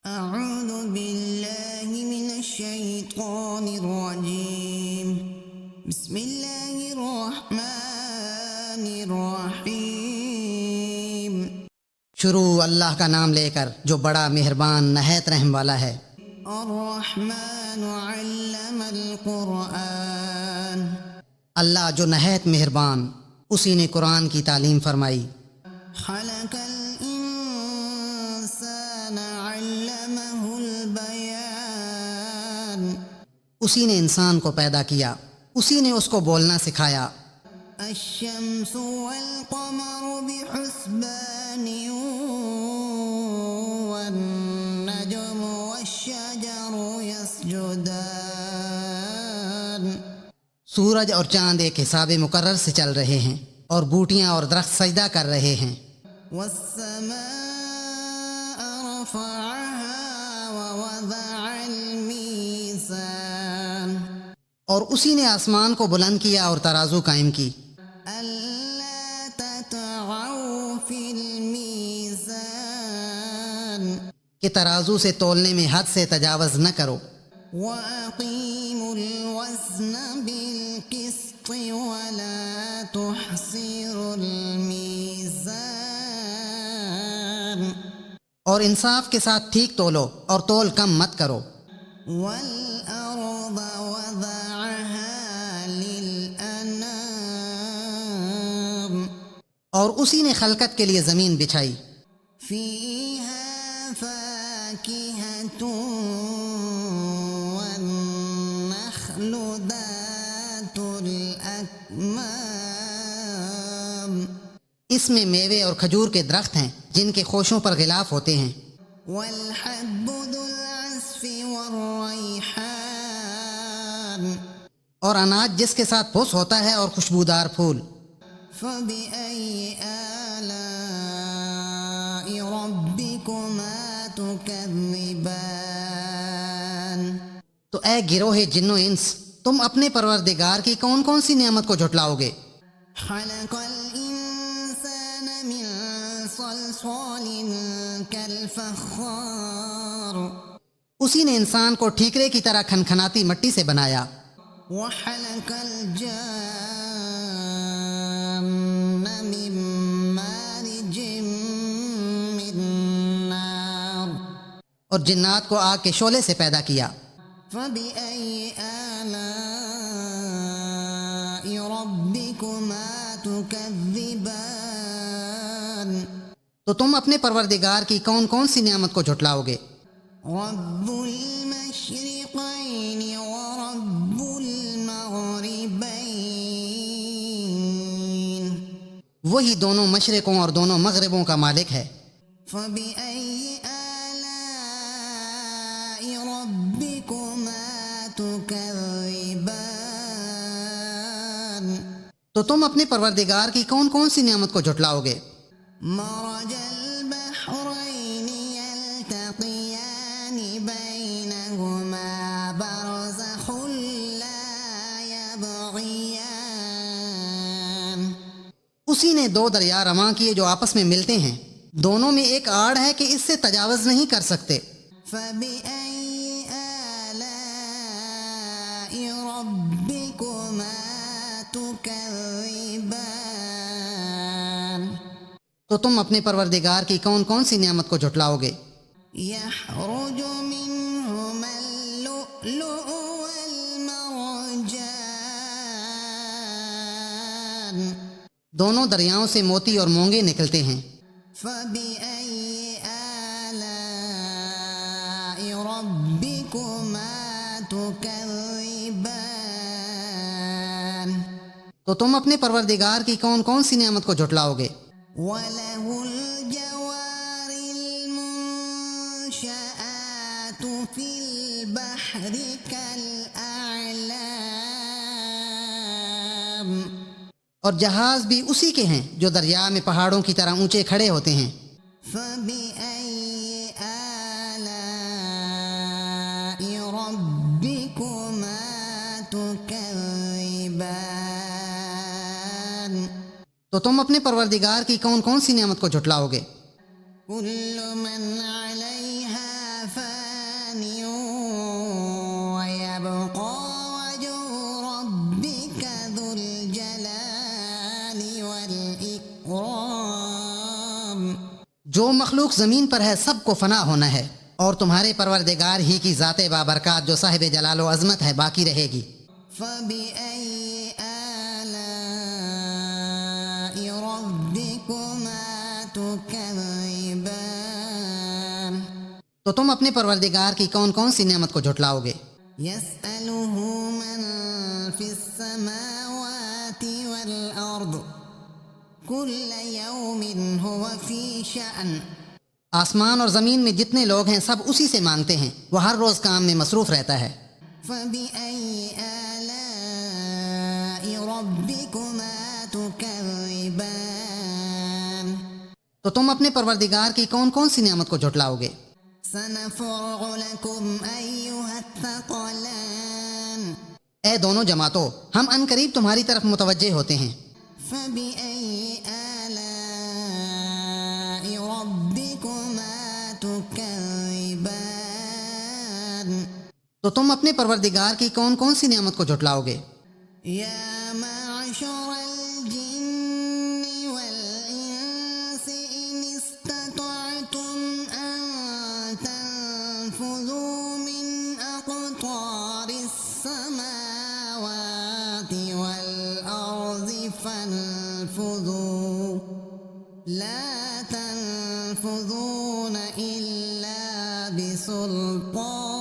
أعوذ بالله من الشيطان الرجيم بسم الله الرحمن الرحيم شروع اللہ کا نام لے کر جو بڑا مہربان نہایت رحم والا ہے۔ الرحمن علم القرآن اللہ جو نہایت مہربان اسی نے قرآن کی تعلیم فرمائی۔ خلق الإنسان علمه البيان اسی نے انسان کو پیدا کیا، اسی نے اس کو بولنا سکھایا۔ الشمس والقمر بحسبان والنجم والشجر يسجدان سورج اور چاند ایک حساب مقرر سے چل رہے ہیں اور بوٹیاں اور درخت سجدہ کر رہے ہیں۔ والسماء رفعها ووضع الميزان اور اسی نے آسمان کو بلند کیا اور ترازو قائم کی۔ ألا تطغوا في الميزان کہ ترازو سے تولنے میں حد سے تجاوز نہ کرو۔ وأقيموا الوزن بالقسط ولا تحصروا الميزان اور انصاف کے ساتھ ٹھیک تولو اور تول کم مت کرو۔ والأرض وضعها للأنام اور اسی نے خلقت کے لیے زمین بچھائی۔ فيها فاكهة والنخل ذات الأكمام اس میں میوے اور کھجور کے درخت ہیں جن کے خوشوں پر غلاف ہوتے ہیں۔ والحب ذو العصف والريحان اور اناج جس کے ساتھ پھوس ہوتا ہے اور خوشبودار پھول۔ فبأي آلاء ربكما تكذبان تو اے گروہ جن و انس، تم اپنے پروردگار کی کون کون سی نعمت کو جھٹلاؤ گے؟ خلق الإنسان من صلصال كالفخار اسی نے انسان کو ٹھیکرے کی طرح کھنکھناتی مٹی سے بنایا۔ وخلق الجان من مارج من نار اور جنات کو آگ کے شعلے سے پیدا کیا۔ فبأي آلاء ربكما تكذبان تو تم اپنے پروردگار کی کون کون سی نعمت کو جھٹلاؤ گے؟ رب المشرقين ورب المغربين وہی دونوں مشرقوں اور دونوں مغربوں کا مالک ہے۔ فبأي آلاء ربكما تكذبان تو تم اپنے پروردگار کی کون کون سی نعمت کو جھٹلاؤ گے؟ مرج البحرين يلتقيان بينهما برزخ لا يبغيان اسی نے دو دریا رواں کیے جو آپس میں ملتے ہیں، دونوں میں ایک آڑ ہے کہ اس سے تجاوز نہیں کر سکتے۔ فبأي آلاء ربكما تكذبان تو تم اپنے پروردگار کی کون کون سی نعمت کو جھٹلاؤ گے؟ يخرج منهما اللؤلؤ والمرجان دونوں دریاؤں سے موتی اور مونگے نکلتے ہیں۔ فبأي آلاء ربكما تكذبان تو تم اپنے پروردگار کی کون کون سی نعمت کو جھٹلاؤ گے؟ وله الجوار المنشآت في البحر كالأعلام اور جہاز بھی اسی کے ہیں جو دریا میں پہاڑوں کی طرح اونچے کھڑے ہوتے ہیں۔ فبأي آلاء ربكما تكذبان تو تم اپنے پروردگار کی کون کون سی نعمت کو جھٹلاؤ گے؟ كل من عليها جو مخلوق زمین پر ہے سب کو فنا ہونا ہے، اور تمہارے پروردگار ہی کی ذات بابرکات جو صاحب جلال و عظمت ہے باقی رہے گی۔ فبأي آلاء ربكما تكذبان تو تم اپنے پروردگار کی کون کون سی نعمت کو جھٹلاؤ گے؟ يسأله من في السماوات والأرض كل يوم هو في شأن آسمان اور زمین میں جتنے لوگ ہیں سب اسی سے مانگتے ہیں، وہ ہر روز کام میں مصروف رہتا ہے۔ فبأي آلاء ربكما تكذبان تو تم اپنے پروردگار کی کون کون سی نعمت کو جھٹلاؤ گے؟ سنفرغ لكم أيها الثقلان اے دونوں جماعتوں، ہم ان قریب تمہاری طرف متوجہ ہوتے ہیں۔ فبأي آلاء ربكما تكذبان تو تم اپنے پروردگار کی کون کون سی نعمت کو جھٹلاؤ گے؟ يا معشر الجن والإنس إن استطعتم أن تنفذوا من أقطار السماوات والأرض فانفذوا لا تنفذون إلا بسلطان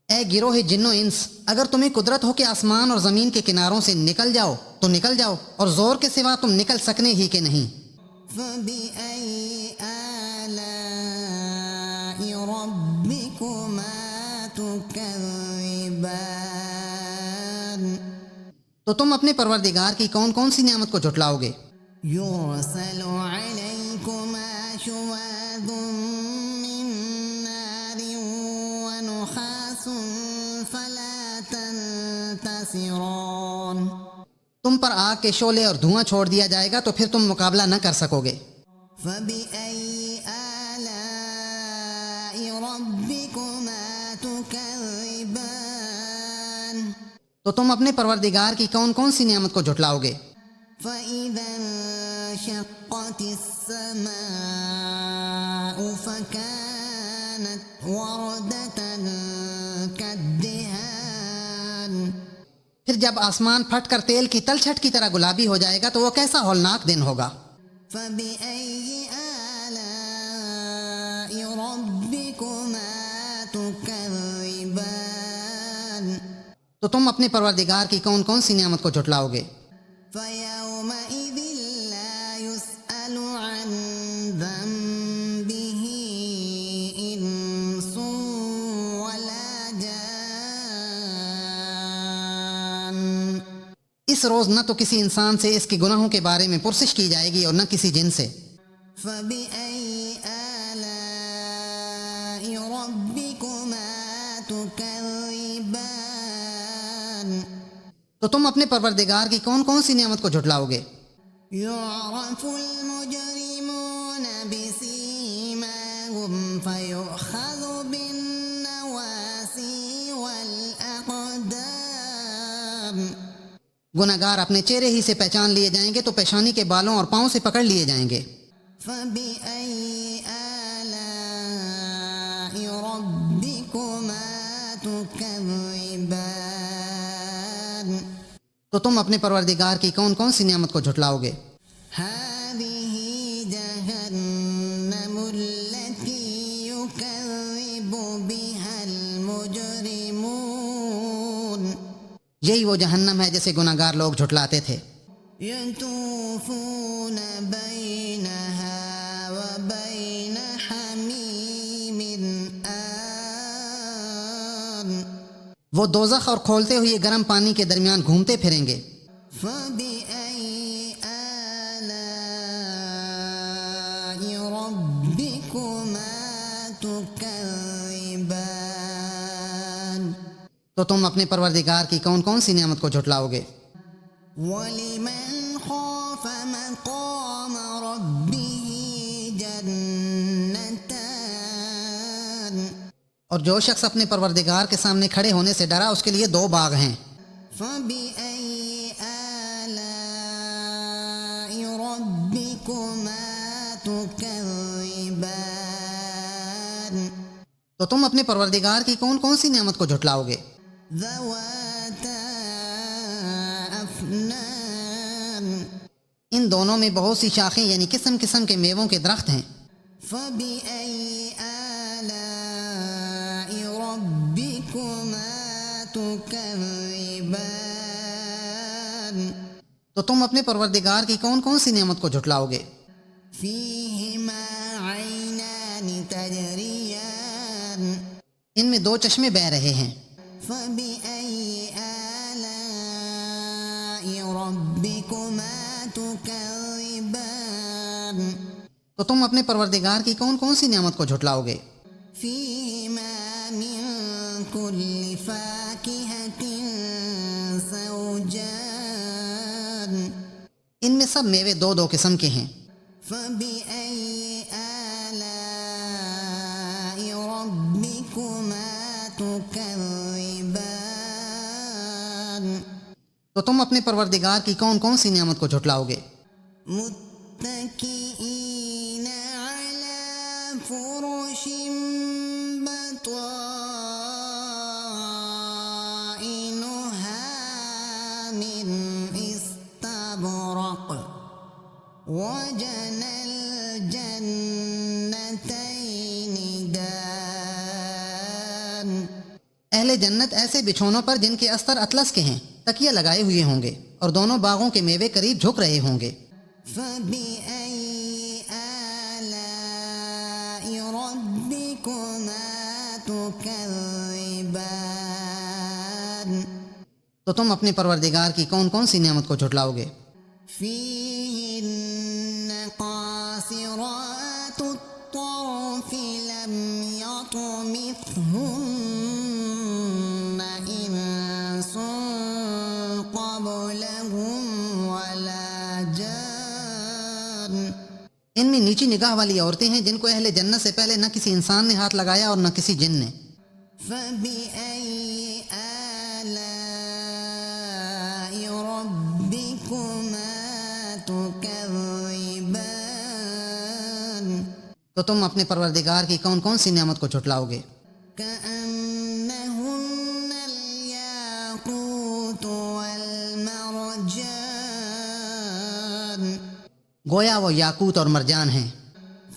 اے گروہ جن و انس، اگر تمہیں قدرت ہو کہ آسمان اور زمین کے کناروں سے نکل جاؤ تو نکل جاؤ، اور زور کے سوا تم نکل سکنے ہی کہ نہیں۔ فبأي آلاء ربكما تكذبان تو تم اپنے پروردگار کی کون کون سی نعمت کو جھٹلاؤ گے؟ يرسل عليكما شواظ من نار ونحاس فلا تنتصران تم پر آگ کے شعلے اور دھواں چھوڑ دیا جائے گا تو پھر تم مقابلہ نہ کر سکو گے۔ فبأي آلاء ربكما تكذبان تو تم اپنے پروردگار کی کون کون سی نعمت کو جھٹلاؤ گے؟ فإذا انشقت السماء فكانت وردة كالدهان پھر جب آسمان پھٹ کر تیل کی تلچھٹ کی طرح گلابی ہو جائے گا تو وہ کیسا ہولناک دن ہوگا۔ فبأي آلاء ربكما تكذبان تو تم اپنے پروردگار کی کون کون سی نعمت کو جھٹلاؤ گے؟ فيومئذ لا يسأل عن ذنبه إنس ولا جان اس روز نہ تو کسی انسان سے اس کے گناہوں کے بارے میں پرسش کی جائے گی اور نہ کسی جن سے۔ فبأي آلاء ربكما تكذبان تو تم اپنے پروردگار کی کون کون سی نعمت کو جھٹلاؤ گے؟ يعرف المجرمون بسيماهم فيؤخذ بالنواسي والأقدام گناہگار اپنے چہرے ہی سے پہچان لیے جائیں گے تو پیشانی کے بالوں اور پاؤں سے پکڑ لیے جائیں گے۔ فبأي آلاء ربكما تكذبان تو تم اپنے پروردگار کی کون کون سی نعمت کو جھٹلاؤ گے؟ هذه جهنم التي يكذب بها المجرمون یہی وہ جہنم ہے جسے گناہگار لوگ جھٹلاتے تھے۔ يطوفون بينها وبين حميم آن وہ دوزخ اور کھولتے ہوئے گرم پانی کے درمیان گھومتے پھریں گے۔ فبأي آلاء ربكما تكذبان تو تم اپنے پروردگار کی کون کون سی نعمت کو جھٹلاؤ گے؟ ولمن خاف مقام ربه جنتان اور جو شخص اپنے پروردگار کے سامنے کھڑے ہونے سے ڈرا اس کے لیے 2 باغ ہیں۔ فبأي آلاء ربكما تكذبان تو تم اپنے پروردگار کی کون کون سی نعمت کو جھٹلاؤ گے؟ ذواتا أفنان ان دونوں میں بہت سی شاخیں یعنی قسم قسم کے میووں کے درخت ہیں۔ فبأي آلاء ربكما تكذبان تو تم اپنے پروردگار کی کون کون سی نعمت کو جھٹلاؤ گے؟ فيهما عينان تجريان ان میں دو چشمے بہہ رہے ہیں۔ فبأي آلاء ربكما تكذبان تو تم اپنے پروردگار کی کون کون سی نعمت کو جھٹلاؤ گے؟ فيهما من كل فاكهة زوجان ان میں سب میوے دو دو قسم کے ہیں۔ فبأي آلاء ربكما تكذبان تو تم اپنے پروردگار کی کون کون سی نعمت کو جھٹلاؤ گے؟ متكئين على فرش بطائنها من استبرق وجنى الجنتين دان اہل جنت ایسے بچھونوں پر جن کے استر اطلس کے ہیں تکیہ لگائے ہوئے ہوں گے اور دونوں باغوں کے میوے قریب جھک رہے ہوں گے۔ فبأي آلاء ربكما تكذبان تو تم اپنے پروردگار کی کون کون سی نعمت کو جھٹلاؤ گے؟ فيهن قاصرات الطرف لم يطمثهن إنس قبلهم ولا جان ان میں نیچی نگاہ والی عورتیں ہیں جن کو اہل جنت سے پہلے نہ کسی انسان نے ہاتھ لگایا اور نہ کسی جن نے۔ فبأي آلاء ربكما تكذبان تو تم اپنے پروردگار کی کون کون سی نعمت کو جھٹلاؤ گے؟ كأنهن الياقوت والمرجان گویا وہ یاقوت اور مرجان ہیں۔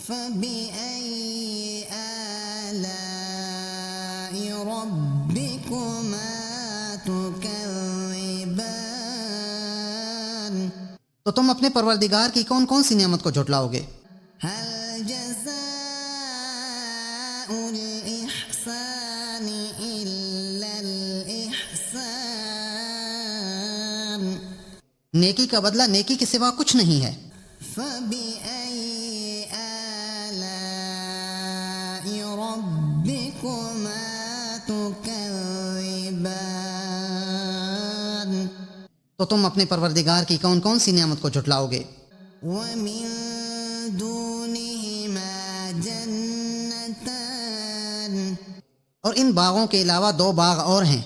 فبأي آلاء ربكما تكذبان تو تم اپنے پروردگار کی کون کون سی نعمت کو جھٹلاؤ گے؟ هل جزاء الإحسان إلا الإحسان نیکی کا بدلہ نیکی کے سوا کچھ نہیں ہے۔ فبأي آلاء ربكما تكذبان تو تم اپنے پروردگار کی کون کون سی نعمت کو جھٹلاؤ گے؟ ومن دونهما جنتان اور ان باغوں کے علاوہ دو باغ اور ہیں۔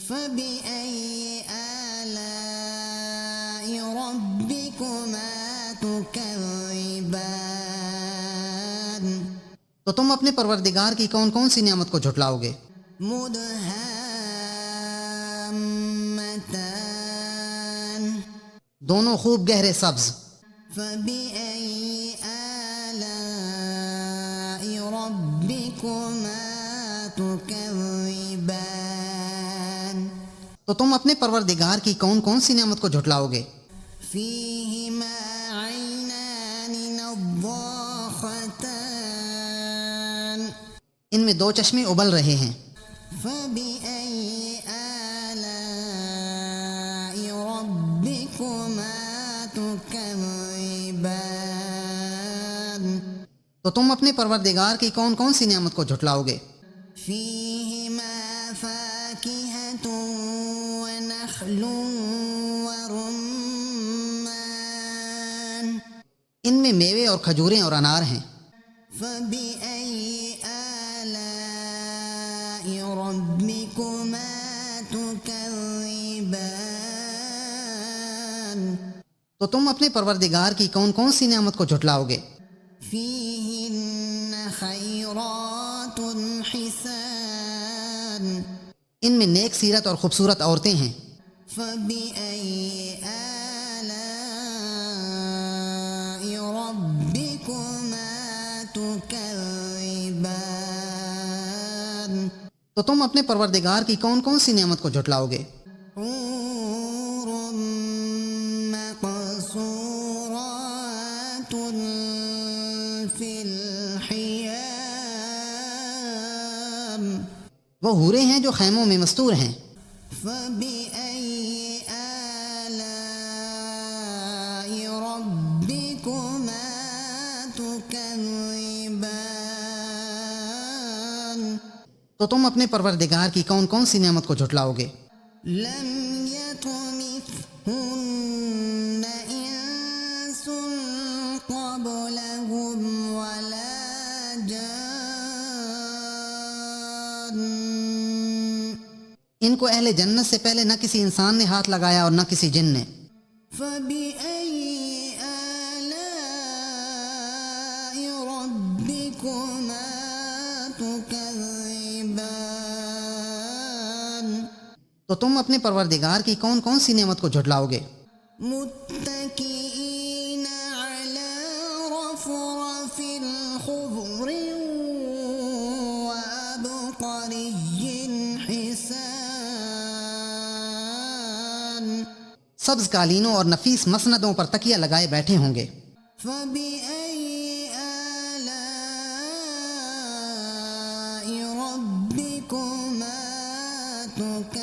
فبأي آلاء ربكما تكذبان تو تم اپنے پروردگار کی کون کون سی نعمت کو جھٹلاؤ گے؟ مدهامتان دونوں خوب گہرے سبز۔ فبأي آلاء ربكما تكذبان تو تم اپنے پروردگار کی کون کون سی نعمت کو جھٹلاؤ گے؟ فيهما عينان نضاختان ان میں دو چشمے ابل رہے ہیں۔ فبأي آلاء ربكما تكذبان تو تم اپنے پروردگار کی کون کون سی نعمت کو جھٹلاؤ گے؟ فيهما فاكهة ونخل ورمان ان میں میوے اور کھجوریں اور انار ہیں۔ فبأي آلاء ربكما تكذبان تو تم اپنے پروردگار کی کون کون سی نعمت کو جھٹلاؤ گے؟ فيهن خيرات حسان ان میں نیک سیرت اور خوبصورت عورتیں ہیں. فبأي آلاء ربكما تكذبان تو تم اپنے پروردگار کی کون کون سی نعمت کو جھٹلاؤ گے؟ حور مقصورات في الخيام وہ حوریں ہیں جو خیموں میں مستور ہیں. فبأي آلاء ربكما تكذبان تو تم اپنے پروردگار کی کون کون سی نعمت کو جھٹلاؤ گے؟ لم يطمثهن إنس قبلهم ولا جان ان کو اہل جنت سے پہلے نہ کسی انسان نے ہاتھ لگایا اور نہ کسی جن نے. فبأي آلاء ربكما تكذبان تو تم اپنے پروردگار کی کون کون سی نعمت کو جھٹلاؤ گے؟ متكئين على رفرف خضر وعبقري حسان سبز قالینوں اور نفیس مسندوں پر تکیہ لگائے بیٹھے ہوں گے. فبأي آلاء ربكما تكذبان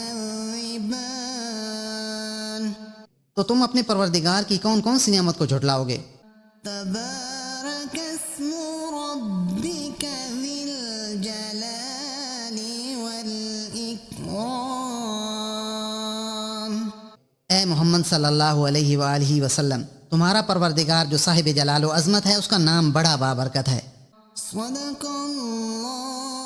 تو تم اپنے پروردگار کی کون کون سی نعمت کو جھٹلاؤ گے؟ تبارك اسم ربك ذي الجلال والإكرام اے محمد صلی اللہ علیہ وآلہ وسلم، تمہارا پروردگار جو صاحب جلال و عظمت ہے، اس کا نام بڑا بابرکت ہے. صدق اللہ